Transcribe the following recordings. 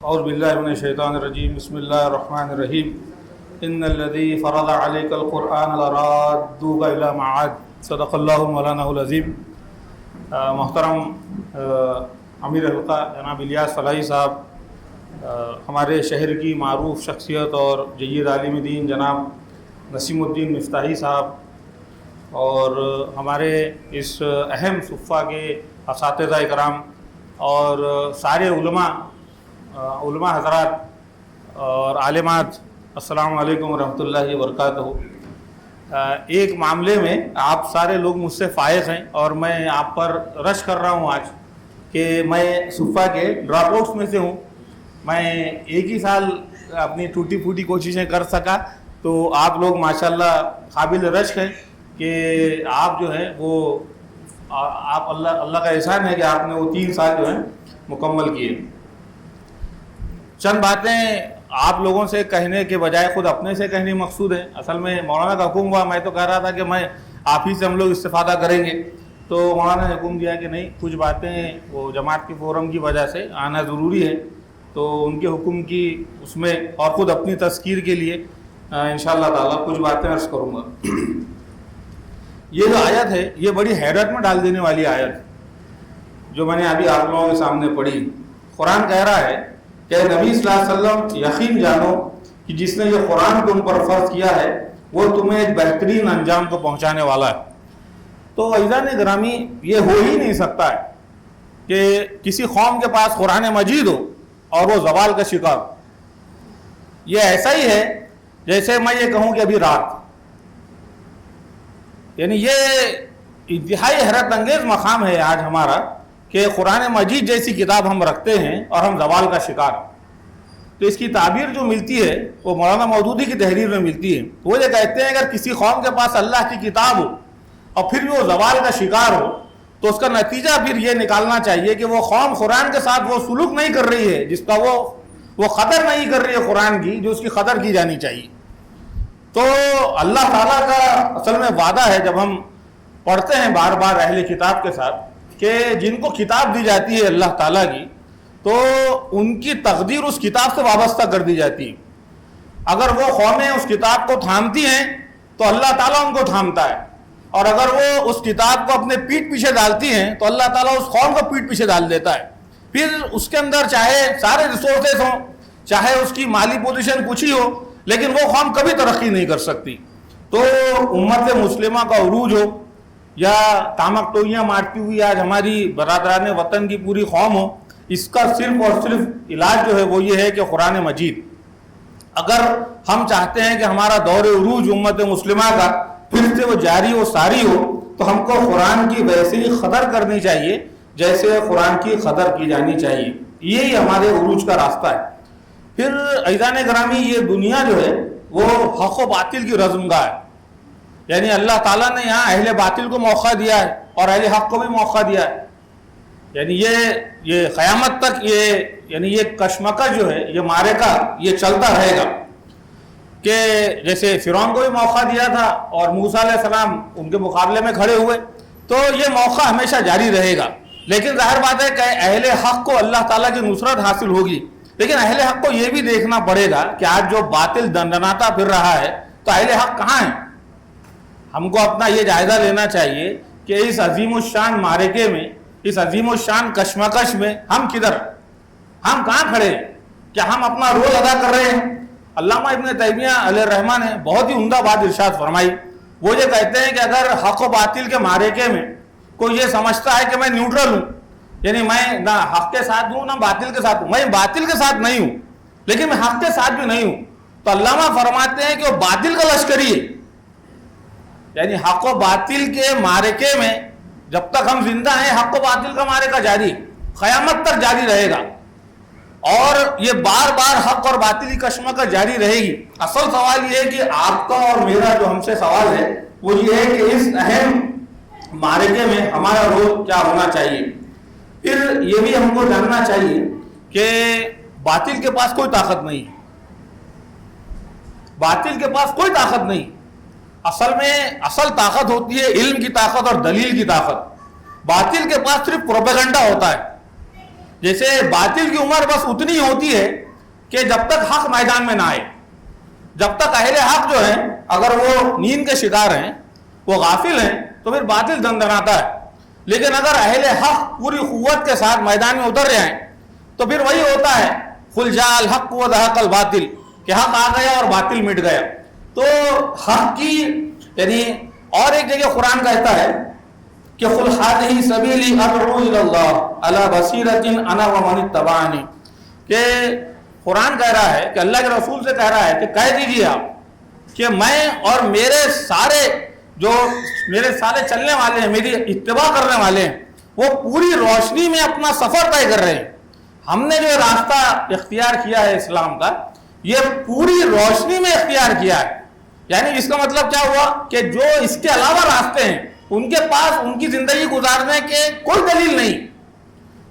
اعوذ باللہ من الشیطان الرجیم بسم اللہ الرحمن الرحیم ان الذی فرض علیک القرآن لرادوک الی معاد صدق اللہ مولانا العظیم۔ محترم امیر حلقہ جناب الیاس فلاحی صاحب، ہمارے شہر کی معروف شخصیت اور جید عالم دین جناب نسیم الدین مفتاحی صاحب، اور ہمارے اس اہم صفہ کے اساتذہ کرام اور سارے علماء حضرات اور عالمات، السلام علیکم ورحمۃ اللہ وبرکاتہ۔ ایک معاملے میں آپ سارے لوگ مجھ سے فائق ہیں اور میں آپ پر رش کر رہا ہوں آج کہ میں صفہ کے ڈراپ آؤٹس میں سے ہوں۔ میں ایک ہی سال اپنی ٹوٹی پھوٹی کوششیں کر سکا، تو آپ لوگ ماشاءاللہ قابل رشک ہیں کہ آپ جو ہیں وہ آپ اللہ کا احسان ہے کہ آپ نے وہ 3 سال جو ہیں مکمل کیے۔ چند باتیں آپ لوگوں سے کہنے کے بجائے خود اپنے سے کہنی مقصود ہے۔ اصل میں مولانا کا حکم ہوا، میں تو کہہ رہا تھا کہ میں آپ ہی سے ہم لوگ استفادہ کریں گے، تو مولانا نے حکم دیا کہ نہیں، کچھ باتیں وہ جماعت کے فورم کی وجہ سے آنا ضروری ہے، تو ان کے حکم کی اس میں اور خود اپنی تذکیر کے لیے انشاءاللہ تعالیٰ کچھ باتیں عرض کروں گا۔ یہ جو آیت ہے یہ بڑی حیرت میں ڈال دینے والی آیت جو میں نے ابھی آپ لوگوں کے سامنے پڑھی۔ قرآن کہہ رہا ہے کہ نبی صلی اللہ علیہ وسلم یقین جانو کہ جس نے یہ قرآن تم پر فرض کیا ہے وہ تمہیں ایک بہترین انجام کو پہنچانے والا ہے۔ تو عزیزان گرامی، یہ ہو ہی نہیں سکتا ہے کہ کسی قوم کے پاس قرآن مجید ہو اور وہ زوال کا شکار ہو۔ یہ ایسا ہی ہے جیسے میں یہ کہوں کہ ابھی رات، یعنی یہ انتہائی حیرت انگیز مقام ہے آج ہمارا کہ قرآن مجید جیسی کتاب ہم رکھتے ہیں اور ہم زوال کا شکار ہیں۔ تو اس کی تعبیر جو ملتی ہے وہ مولانا مودودی کی تحریر میں ملتی ہے۔ وہ یہ کہتے ہیں اگر کسی قوم کے پاس اللہ کی کتاب ہو اور پھر بھی وہ زوال کا شکار ہو تو اس کا نتیجہ پھر یہ نکالنا چاہیے کہ وہ قوم قرآن کے ساتھ وہ سلوک نہیں کر رہی ہے جس کا وہ قدر نہیں کر رہی ہے قرآن کی، جو اس کی قدر کی جانی چاہیے۔ تو اللہ تعالیٰ کا اصل میں وعدہ ہے، جب ہم پڑھتے ہیں بار بار اہل کتاب کے ساتھ کہ جن کو کتاب دی جاتی ہے اللہ تعالیٰ کی، تو ان کی تقدیر اس کتاب سے وابستہ کر دی جاتی ہے۔ اگر وہ قومیں اس کتاب کو تھامتی ہیں تو اللہ تعالیٰ ان کو تھامتا ہے، اور اگر وہ اس کتاب کو اپنے پیٹھ پیچھے ڈالتی ہیں تو اللہ تعالیٰ اس قوم کو پیٹھ پیچھے ڈال دیتا ہے۔ پھر اس کے اندر چاہے سارے ریسورسز ہوں، چاہے اس کی مالی پوزیشن کچھ ہی ہو، لیکن وہ قوم کبھی ترقی نہیں کر سکتی۔ تو امت مسلمہ کا عروج ہو یا تامک ٹوئیاں مارتی ہوئی آج ہماری برادران وطن کی پوری قوم ہو، اس کا صرف اور صرف علاج جو ہے وہ یہ ہے کہ قرآن مجید، اگر ہم چاہتے ہیں کہ ہمارا دور عروج امت مسلمہ کا پھر سے وہ جاری و ساری ہو، تو ہم کو قرآن کی ویسے ہی قدر کرنی چاہیے جیسے قرآن کی قدر کی جانی چاہیے۔ یہی ہمارے عروج کا راستہ ہے۔ پھر عزیزان گرامی، یہ دنیا جو ہے وہ حق و باطل کی رزمگاہ ہے، یعنی اللہ تعالیٰ نے یہاں اہل باطل کو موقع دیا ہے اور اہل حق کو بھی موقع دیا ہے۔ یعنی یہ قیامت تک یہ کشمکش جو ہے، یہ معرکہ یہ چلتا رہے گا کہ جیسے فرعون کو بھی موقع دیا تھا اور موسیٰ علیہ السلام ان کے مقابلے میں کھڑے ہوئے، تو یہ موقع ہمیشہ جاری رہے گا۔ لیکن ظاہر بات ہے کہ اہل حق کو اللہ تعالیٰ کی نصرت حاصل ہوگی، لیکن اہل حق کو یہ بھی دیکھنا پڑے گا کہ آج جو باطل دندناتا پھر رہا ہے تو اہل حق کہاں ہیں۔ ہم کو اپنا یہ جائزہ لینا چاہیے کہ اس عظیم الشان معرکے میں، اس عظیم الشان کشمکش میں ہم کدھر، ہم کہاں کھڑے ہیں؟ کیا ہم اپنا رول ادا کر رہے ہیں؟ علامہ ابن تیمیہ علیہ الرحمہ نے بہت ہی عمدہ بات ارشاد فرمائی۔ وہ یہ کہتے ہیں کہ اگر حق و باطل کے معرکے میں کوئی یہ سمجھتا ہے کہ میں نیوٹرل ہوں، یعنی میں نہ حق کے ساتھ ہوں نہ باطل کے ساتھ ہوں، میں باطل کے ساتھ نہیں ہوں لیکن میں حق کے ساتھ بھی نہیں ہوں، تو علامہ فرماتے ہیں کہ وہ باطل کا لشکری ہے۔ یعنی حق و باطل کے معرکے میں جب تک ہم زندہ ہیں حق و باطل کا معرکہ جاری، قیامت تک جاری رہے گا، اور یہ بار بار حق اور باطل کی کشمکش جاری رہے گی۔ اصل سوال یہ ہے کہ آپ کا اور میرا جو ہم سے سوال ہے وہ یہ ہے کہ اس اہم معرکے میں ہمارا رول کیا ہونا چاہیے۔ پھر یہ بھی ہم کو جاننا چاہیے کہ باطل کے پاس کوئی طاقت نہیں، باطل کے پاس کوئی طاقت نہیں۔ اصل میں اصل طاقت ہوتی ہے علم کی طاقت اور دلیل کی طاقت۔ باطل کے پاس صرف پروپیگنڈا ہوتا ہے، جیسے باطل کی عمر بس اتنی ہوتی ہے کہ جب تک حق میدان میں نہ آئے، جب تک اہل حق جو ہیں اگر وہ نیند کے شکار ہیں، وہ غافل ہیں، تو پھر باطل دندناتا ہے. لیکن اگر اہل حق پوری قوت کے ساتھ میدان میں اتر جائیں تو پھر وہی ہوتا ہے قل جاء الحق وزهق الباطل، کہ حق آ گیا اور باطل مٹ گیا. تو حق کی یعنی اور ایک جگہ قرآن کہتا ہے کہ قل هذه سبیلی ادعو الی اللہ علی بصیرۃ انا ومن اتبعنی، کہ قرآن کہہ رہا ہے کہ اللہ کے رسول سے کہہ رہا ہے کہ کہہ دیجیے آپ کہ میں اور میرے سارے چلنے والے ہیں، میری اتباع کرنے والے ہیں، وہ پوری روشنی میں اپنا سفر طے کر رہے ہیں. ہم نے جو راستہ اختیار کیا ہے اسلام کا، یہ پوری روشنی میں اختیار کیا ہے. یعنی اس کا مطلب کیا ہوا کہ جو اس کے علاوہ راستے ہیں ان کے پاس ان کی زندگی گزارنے کے کوئی دلیل نہیں.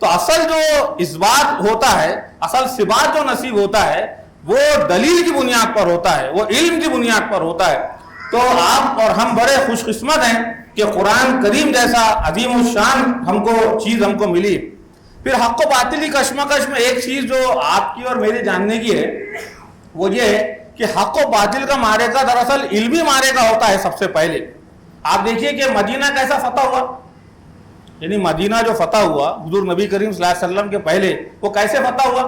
تو اصل جو اثبات ہوتا ہے، اصل ثبات جو نصیب ہوتا ہے، وہ دلیل کی بنیاد پر ہوتا ہے، وہ علم کی بنیاد پر ہوتا ہے. تو آپ اور ہم بڑے خوش قسمت ہیں کہ قرآن کریم جیسا عظیم الشان ہم کو ملی. پھر حق و باطل کی کشمکش میں ایک چیز جو آپ کی اور میری جاننے کی ہے وہ یہ ہے کہ حق و باطل کا معرکہ دراصل علمی معرکہ ہوتا ہے. سب سے پہلے آپ دیکھیے کہ مدینہ کیسا فتح ہوا، یعنی مدینہ جو فتح ہوا حضور نبی کریم صلی اللہ علیہ وسلم کے پہلے، وہ کیسے فتح ہوا؟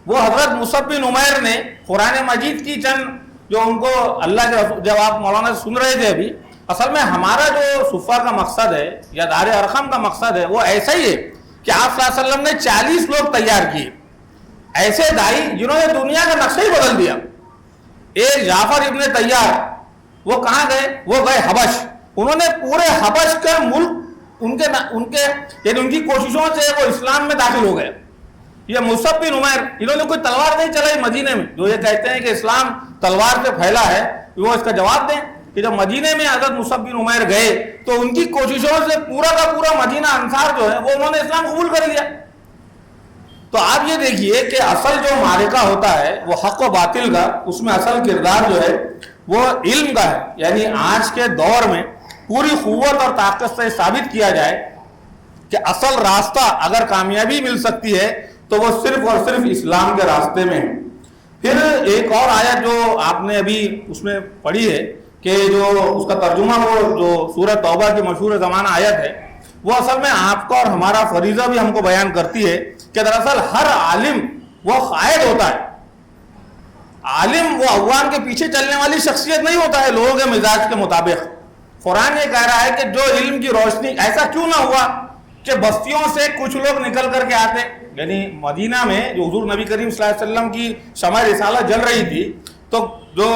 وہ حضرت مصعب بن عمیر نے قرآن مجید کی چند جو ان کو اللہ کے جب آپ مولانا سے سن رہے تھے ابھی، اصل میں ہمارا جو صفہ کا مقصد ہے یا دار ارقم کا مقصد ہے وہ ایسا ہی ہے کہ آپ صلی اللہ علیہ وسلم نے 40 لوگ تیار کیے، ایسے دائی جنہوں نے دنیا کا نقشہ ہی بدل دیا. ایک جعفر ابن طیار، وہ کہاں گئے؟ وہ گئے حبش. انہوں نے پورے حبش کا ملک ان کے یعنی ان کی کوششوں سے وہ اسلام میں داخل ہو گئے. یہ مصعب بن عمیر، انہوں نے کوئی تلوار نہیں چلائی مدینے میں. جو یہ کہتے ہیں کہ اسلام تلوار سے پھیلا ہے، وہ اس کا جواب دیں کہ جب مدینے میں حضرت مصعب بن عمیر گئے تو ان کی کوششوں سے پورا کا پورا مدینہ انصار جو ہے وہ انہوں نے اسلام قبول کر لیا. تو آپ یہ دیکھیے کہ اصل جو معرکہ ہوتا ہے وہ حق و باطل کا، اس میں اصل کردار جو ہے وہ علم کا ہے. یعنی آج کے دور میں پوری قوت اور طاقت سے ثابت کیا جائے کہ اصل راستہ اگر کامیابی مل سکتی ہے تو وہ صرف اور صرف اسلام کے راستے میں ہے. پھر ایک اور آیت جو آپ نے ابھی اس میں پڑھی ہے کہ جو اس کا ترجمہ وہ جو سورہ توبہ کی مشہور زمانہ آیت ہے، وہ اصل میں آپ کا اور ہمارا فریضہ بھی ہم کو بیان کرتی ہے کہ دراصل ہر عالم وہ قائد ہوتا ہے. عالم وہ عوام کے پیچھے چلنے والی شخصیت نہیں ہوتا ہے لوگوں کے مزاج کے مطابق. قرآن یہ کہہ رہا ہے کہ جو علم کی روشنی، ایسا کیوں نہ ہوا کہ بستیوں سے کچھ لوگ نکل کر کے آتے. یعنی مدینہ میں جو حضور نبی کریم صلی اللہ علیہ وسلم کی شمع رسالت جل رہی تھی تو جو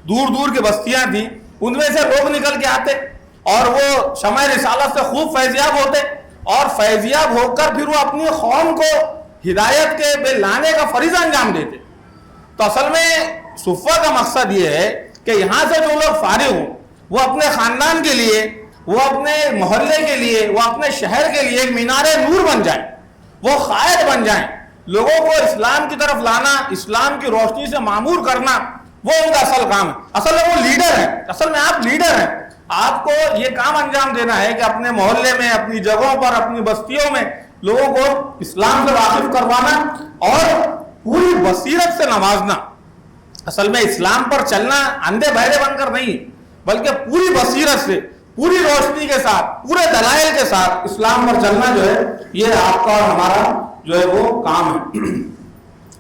دور دور کی بستیاں تھیں ان میں سے لوگ نکل کے آتے اور وہ شمع رسالت سے خوب فیضیاب ہوتے اور فیضیاب ہو کر پھر وہ اپنی قوم کو ہدایت کے بے لانے کا فریضہ انجام دیتے. تو اصل میں صفہ کا مقصد یہ ہے کہ یہاں سے جو لوگ فارغ ہوں وہ اپنے خاندان کے لیے، وہ اپنے محلے کے لیے، وہ اپنے شہر کے لیے ایک مینار نور بن جائیں، وہ قائد بن جائیں. لوگوں کو اسلام کی طرف لانا، اسلام کی روشنی سے معمور کرنا، وہ ان کا اصل کام ہے. اصل میں وہ لیڈر ہیں. اصل میں آپ لیڈر ہیں. آپ کو یہ کام انجام دینا ہے کہ اپنے محلے میں، اپنی جگہوں پر، اپنی بستیوں میں لوگوں کو اسلام سے واقف کروانا اور پوری بصیرت سے نوازنا. اصل میں اسلام پر چلنا اندھے بہرے بن کر نہیں، بلکہ پوری بصیرت سے، پوری روشنی کے ساتھ، پورے دلائل کے ساتھ اسلام پر چلنا جو ہے یہ آپ کا اور ہمارا جو ہے وہ کام ہے.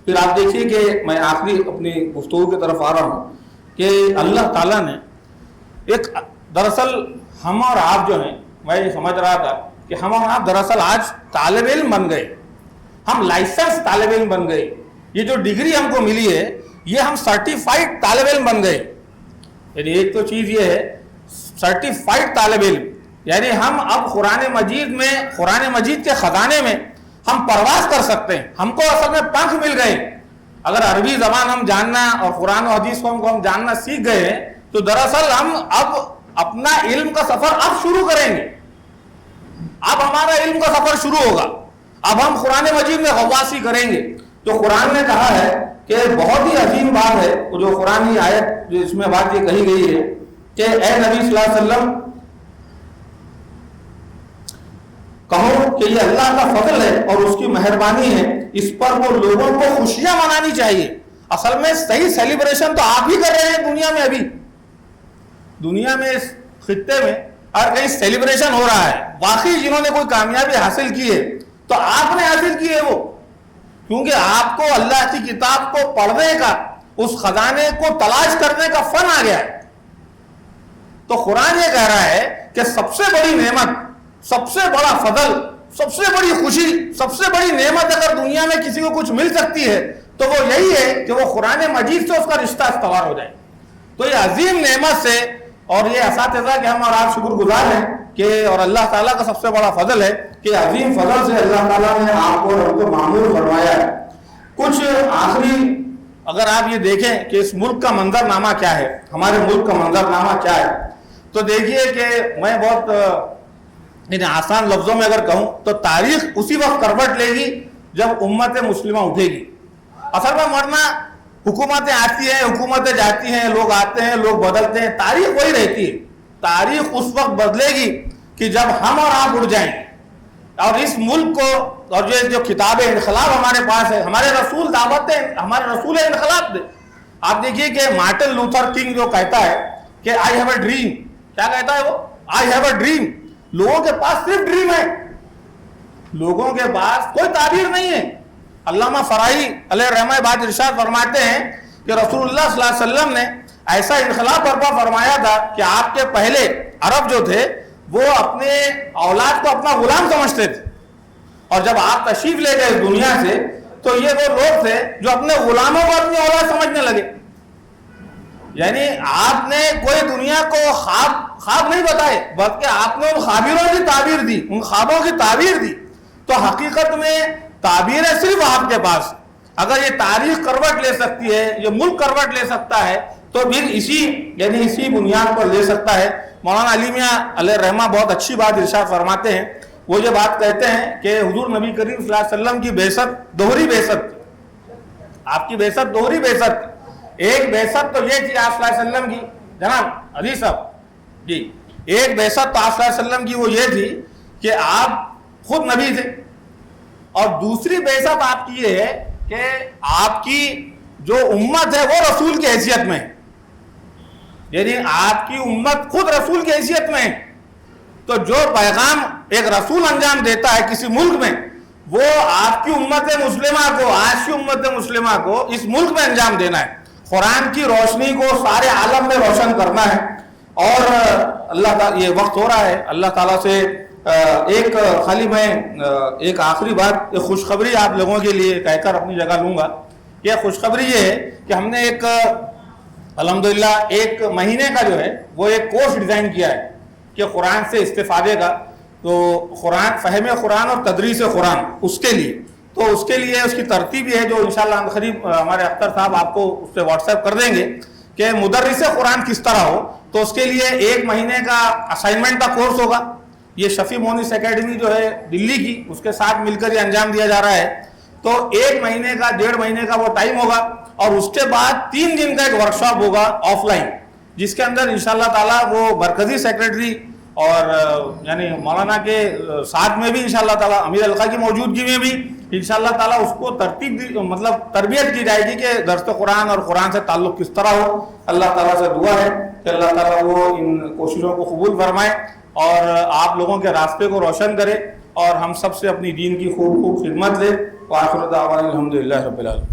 پھر آپ دیکھیے کہ میں آخری اپنی گفتگو کی طرف آ رہا ہوں کہ اللہ تعالیٰ نے ایک دراصل ہم اور آپ جو ہیں، میں یہ سمجھ رہا تھا کہ ہم اور آپ دراصل آج طالب علم بن گئے، ہم لائسنس طالب علم بن گئے. یہ جو ڈگری ہم کو ملی ہے یہ ہم سرٹیفائڈ طالب علم بن گئے. یعنی ایک تو چیز یہ ہے سرٹیفائڈ طالب علم، یعنی ہم اب قرآن مجید کے خزانے میں ہم پرواز کر سکتے ہیں. ہم کو اصل میں پنکھ مل گئے. اگر عربی زبان ہم جاننا اور قرآن و حدیث کو ہم جاننا سیکھ گئے ہیں تو دراصل ہم اب اپنا علم کا سفر اب شروع کریں گے. اب ہمارا علم کا سفر شروع ہوگا. اب ہم قرآن مجید میں غواصی کریں گے. تو قرآن نے کہا ہے کہ بہت ہی عظیم بات ہے جو قرآن آیت جو اس میں بات یہ کہی گئی ہے کہ اے نبی صلی اللہ علیہ وسلم کہو کہ یہ اللہ کا فضل ہے اور اس کی مہربانی ہے، اس پر وہ لوگوں کو خوشیاں منانی چاہیے۔ اصل میں صحیح سیلیبریشن تو آپ ہی کر رہے ہیں دنیا میں، ابھی دنیا میں اس خطے میں ہر کہیں سیلیبریشن ہو رہا ہے۔ واقعی جنہوں نے کوئی کامیابی حاصل کی ہے تو آپ نے حاصل کی ہے وہ، کیونکہ آپ کو اللہ کی کتاب کو پڑھنے کا، اس خزانے کو تلاش کرنے کا فن آ گیا ہے۔ تو قرآن یہ کہہ رہا ہے کہ سب سے بڑی نعمت، سب سے بڑا فضل، سب سے بڑی خوشی، سب سے بڑی نعمت اگر دنیا میں کسی کو کچھ مل سکتی ہے تو وہ یہی ہے کہ وہ قرآن مجید سے اس کا رشتہ استوار ہو جائے۔ تو یہ عظیم نعمت سے، اور یہ اساتذہ کہ ہم اور آپ شکر گزار ہیں کہ، اور اللہ تعالیٰ کا سب سے بڑا فضل ہے کہ عظیم فضل سے اللہ تعالیٰ نے آپ کو ہم کو معمور فرمایا ہے۔ کچھ آخری اگر آپ یہ دیکھیں کہ اس ملک کا منظر نامہ کیا ہے، ہمارے ملک کا منظر نامہ کیا ہے، تو دیکھیے کہ میں بہت آسان لفظوں میں اگر کہوں تو تاریخ اسی وقت کروٹ لے گی جب امت مسلمہ اٹھے گی۔ اصل میں ورنہ حکومتیں آتی ہیں، حکومتیں جاتی ہیں، لوگ آتے ہیں، لوگ بدلتے ہیں، تاریخ وہی رہتی ہے۔ تاریخ اس وقت بدلے گی کہ جب ہم اور آپ اٹھ جائیں اور اس ملک کو، اور جو کتاب انقلاب ہمارے پاس ہے، ہمارے رسول دعوت ہے، ہمارے رسول انقلاب دے۔ آپ دیکھیے کہ مارٹن لوتھر کنگ جو کہتا ہے کہ آئی ہیو اے ڈریم، کیا کہتا ہے وہ؟ I have a dream. لوگوں کے پاس صرف ڈریم ہے، لوگوں کے پاس کوئی تعبیر نہیں ہے۔ علامہ فرائی علیہ الرحمہ بات ارشاد فرماتے ہیں کہ رسول اللہ صلی اللہ علیہ وسلم نے ایسا انقلاب برپا فرمایا تھا کہ آپ کے پہلے عرب جو تھے وہ اپنے اولاد کو اپنا غلام سمجھتے تھے، اور جب آپ تشریف لے گئے دنیا سے تو یہ وہ لوگ تھے جو اپنے غلاموں کو اپنی اولاد سمجھنے لگے۔ یعنی آپ نے کوئی دنیا کو خواب نہیں بتائے، بلکہ آپ نے ان خابروں کی تعبیر دی، ان خوابوں کی تعبیر دی۔ تو حقیقت میں تعبیریں صرف آپ کے پاس، اگر یہ تاریخ کروٹ لے سکتی ہے، یہ ملک کروٹ لے سکتا ہے تو پھر اسی بنیاد پر لے سکتا ہے۔ مولانا علی میاں علیہ الرحمہ بہت اچھی بات ارشاد فرماتے ہیں، وہ یہ بات کہتے ہیں کہ حضور نبی کریم صلی اللہ علیہ وسلم کی بعثت دوہری بعثت تھی۔ آپ کی بعثت دوہری بعثت تھی۔ ایک بعثت تو یہ تھی آپ صلی اللہ علیہ وسلم کی، جناب عزیز صاحب جی، ایک بعثت تو آپ صلی اللہ علیہ وسلم کی وہ یہ تھی کہ آپ خود نبی تھے، اور دوسری بعثت آپ کی یہ ہے کہ آپ کی جو امت ہے وہ رسول کی حیثیت میں ہے، یعنی آپ کی امت خود رسول کی حیثیت میں ہے۔ تو جو پیغام ایک رسول انجام دیتا ہے کسی ملک میں، وہ آپ کی امت مسلمہ کو، آج کی امت مسلمہ کو اس ملک میں انجام دینا ہے، قرآن کی روشنی کو سارے عالم میں روشن کرنا ہے۔ اور اللہ تعالیٰ، یہ وقت ہو رہا ہے، اللہ تعالیٰ سے ایک خالی میں ایک آخری بات، ایک خوشخبری آپ لوگوں کے لیے کہہ کر اپنی جگہ لوں گا۔ یہ خوشخبری یہ ہے کہ ہم نے ایک الحمدللہ 1 مہینے کا جو ہے وہ ایک کورس ڈیزائن کیا ہے کہ قرآن سے استفادے کا، تو قرآن، فہم قرآن اور تدریس قرآن، اس کے لیے، تو اس کے لیے اس کی ترتیب یہ ہے جو انشاءاللہ ہم قریب ہمارے اختر صاحب آپ کو اس سے واٹس ایپ کر دیں گے کہ مدرس قرآن کس طرح ہو۔ تو اس کے لیے 1 مہینے کا اسائنمنٹ کا کورس ہوگا، یہ شفیع مونس اکیڈمی جو ہے دلی کی، اس کے ساتھ مل کر یہ انجام دیا جا رہا ہے۔ تو 1 مہینے کا، 1.5 مہینے کا وہ ٹائم ہوگا، اور اس کے بعد 3 دن کا ایک ورکشاپ ہوگا آف لائن، جس کے اندر انشاءاللہ تعالیٰ وہ مرکزی سیکریٹری اور یعنی مولانا کے ساتھ میں بھی انشاءاللہ تعالیٰ امیر القا کی موجودگی میں بھی انشاءاللہ تعالیٰ اس کو تربیت کی جائے گی کہ درس قرآن اور قرآن سے تعلق کس طرح ہو۔ اللہ تعالیٰ سے دعا ہے کہ اللہ تعالیٰ وہ ان کوششوں کو قبول فرمائے اور آپ لوگوں کے راستے کو روشن کرے، اور ہم سب سے اپنی دین کی خوب خدمت لے۔ وآخر دعوانا الحمدللہ رب العالمین۔